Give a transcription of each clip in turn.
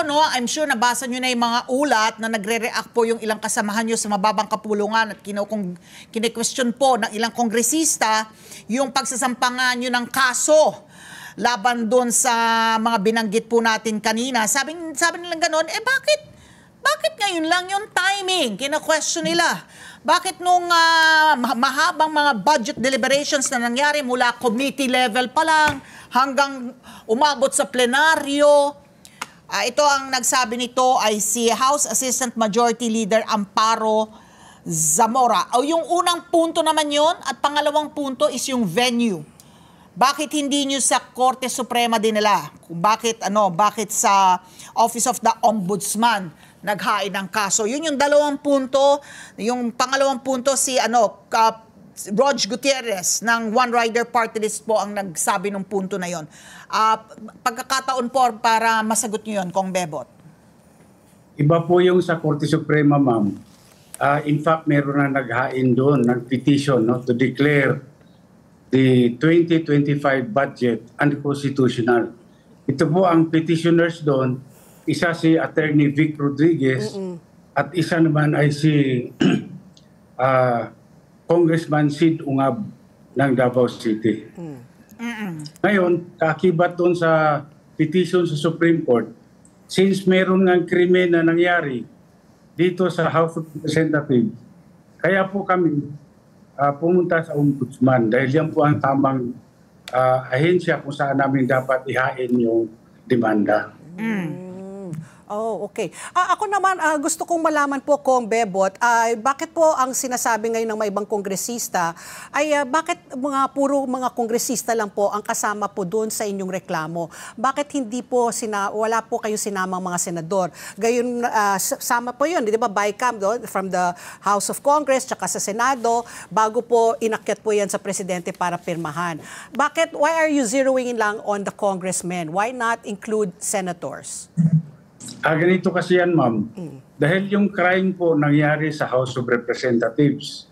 No, I'm sure nabasa nyo na yung mga ulat na nagre-react po yung ilang kasamahan nyo sa mababang kapulungan at kine-question po ng ilang kongresista yung pagsasampangan nyo ng kaso laban doon sa mga binanggit po natin kanina. Sabi nilang gano'n, bakit ngayon lang yung timing? Kina-question nila. Bakit nung mahabang mga budget deliberations na nangyari mula committee level pa lang hanggang umabot sa plenaryo? Ito ang nagsabi nito ay si House Assistant Majority Leader Amparo Zamora. Yung unang punto naman yon at pangalawang punto is yung venue. Bakit hindi nyo sa Korte Suprema dinala? Bakit sa Office of the Ombudsman naghain ng kaso? Yun yung dalawang punto. Yung pangalawang punto si Rog Gutierrez ng One Rider Party List po ang nagsabi ng punto na yon. Pagkakataon po para masagot nyo yun, Kong Bebot. Iba po yung sa Korte Suprema, ma'am. In fact, meron na naghain doon ng petition to declare the 2025 budget unconstitutional. Ito po ang petitioners doon. Isa si Attorney Vic Rodriguez at isa naman ay si Congressman Sid Ungab ng Davao City. Ngayon, kaakibat doon sa petition sa Supreme Court, since meron ng krimen na nangyari dito sa House of Representatives, kaya po kami pumunta sa Ombudsman dahil yan po ang tamang ahensya kung saan namin dapat ihain yung demanda. Oh, okay. Ako naman, gusto kong malaman po, Kong Bebot, bakit po ang sinasabi ngayon ng mga ibang kongresista ay bakit puro mga kongresista lang po ang kasama po doon sa inyong reklamo? Bakit hindi po, wala po kayo sinamang mga senador? Gayon, sama po yun, di ba, BICAM doon, from the House of Congress, tsaka sa Senado, bago po inakyat po yan sa Presidente para pirmahan. Bakit, why are you zeroing in lang on the congressmen? Why not include senators? Ganito kasi yan, ma'am. Dahil yung crime po nangyari sa House of Representatives.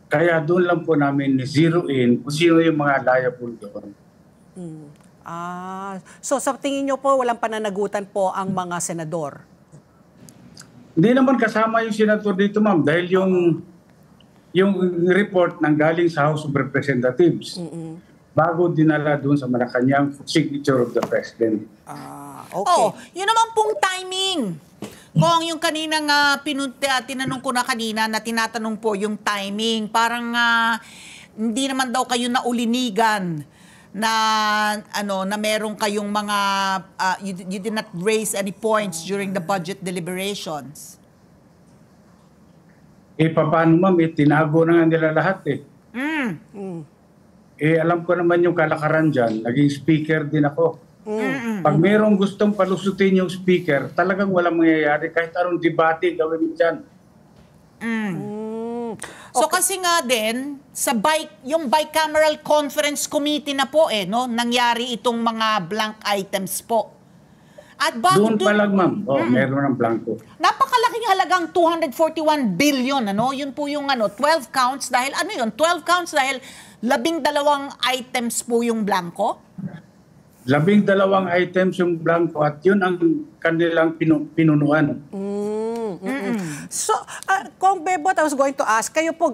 Kaya doon lang po namin zero in kung sino yung mga liable doon. So sa tingin nyo po, walang pananagutan po ang mga senador? Hindi naman kasama yung senador dito, ma'am. Dahil yung report nang galing sa House of Representatives, bago dinala doon sa Malacanang signature of the President. Okay. Yun naman pong timing. Kung yung kanina nga tinanong ko na kanina na tinatanong po yung timing, parang hindi naman daw kayo naulinigan na na meron kayong mga you did not raise any points during the budget deliberations. Paano, ma'am? Tinago na nga nila lahat alam ko naman yung kalakaran dyan. Naging speaker din ako. Pag mayroong gustong palusutin yung speaker, talagang walang mangyayari. Kahit anong debate gawin mo dyan. So kasi nga din, yung bicameral conference committee na po nangyari itong mga blank items po. At doon pa lang, ma'am. Meron ng blanco. Napakalaking halagang 241 billion, Yun po yung 12 counts dahil 12 counts dahil 12 items po yung blanco? 12 items yung blanco at yun ang kanilang pinunuan. So, Kong Bebot, I was going to ask, kayo po,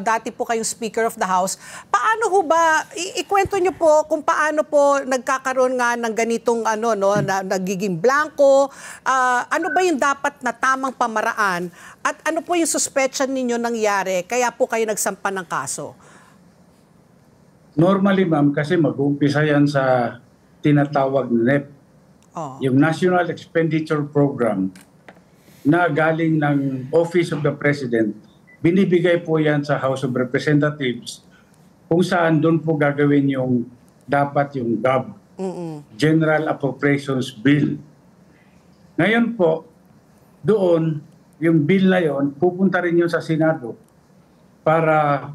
dati po kayong Speaker of the House, paano ho ba, ikwento nyo po kung paano po nagkakaroon nga ng ganitong na nagiging blanco, ano ba yung dapat na tamang pamaraan at ano po yung suspicion ninyo nangyari kaya po kayo nagsampa ng kaso? Normally, ma'am, kasi mag-uumpisa yan sa tinatawag na NEP, yung National Expenditure Program na galing ng Office of the President. Binibigay po yan sa House of Representatives kung saan doon po gagawin yung dapat yung GAB, General Appropriations Bill. Ngayon po, doon, yung bill na yon pupunta rin yun sa Senado para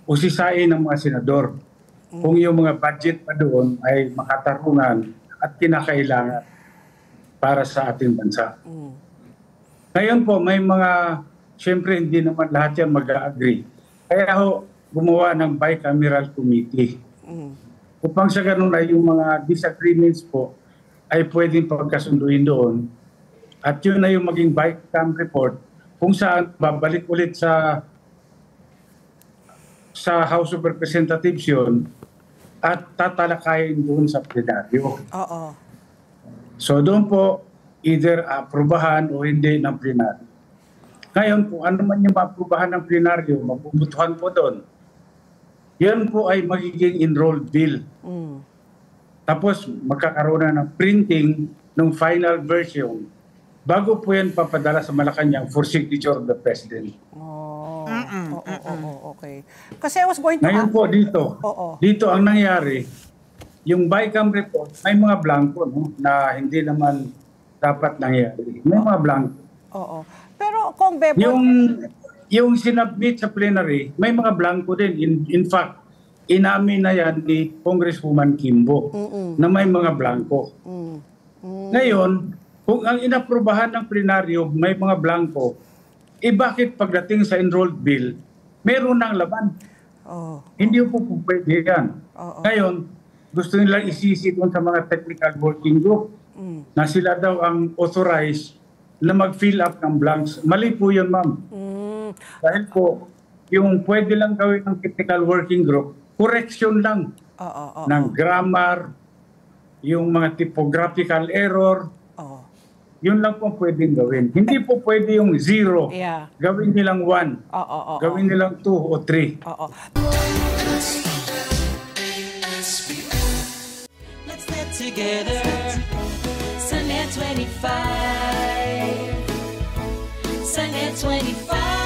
usisain ng mga senador kung yung mga budget pa doon ay makatarungan at kinakailangan para sa ating bansa. Ngayon po, may siyempre hindi naman lahat yan mag-agree. Kaya gumawa ng bicameral committee. Upang sa ganun ay yung mga disagreements po ay pwedeng pagkasunduin doon. At yun na yung maging BICAM report kung saan babalik ulit sa House of Representatives yun at tatalakayin doon sa plenaryo. Oo. So doon po, either aprubahan o hindi ng plenaryo. Ngayon, kung ano man yung maaprubahan ng plenaryo, mapubutuhan po doon. Yan po ay magiging enrolled bill. Tapos magkakaroon na ng printing ng final version bago po yan papadala sa Malacanang for signature of the President. Okay. Kasi I was going to Ngayon po dito ang nangyari, yung BICAM report, may mga blanco na hindi naman dapat nangyari. May mga blanco. Oo. Pero kung Bebot... Yung sinubmit sa plenary, may mga blanco din. In fact, inamin na yan ni Congresswoman Kimbo na may mga blanco. Ngayon, kung ang inaprubahan ng plenaryo may mga blanco, bakit pagdating sa enrolled bill, meron ng laban? Hindi po pwede yan. Ngayon, gusto nilang isisi doon sa mga technical working group na sila daw ang authorized na mag-fill up ng blanks. Mali po yun, ma'am. Dahil po, yung pwede lang gawin ng technical working group, correction lang ng grammar, yung mga typographical error, yun lang po pwedeng gawin. Hindi po pwede yung 0. Yeah. Gawin nilang 1. Gawin nilang 2 o 3. Let's get together. Sunday 25. Sunday 25.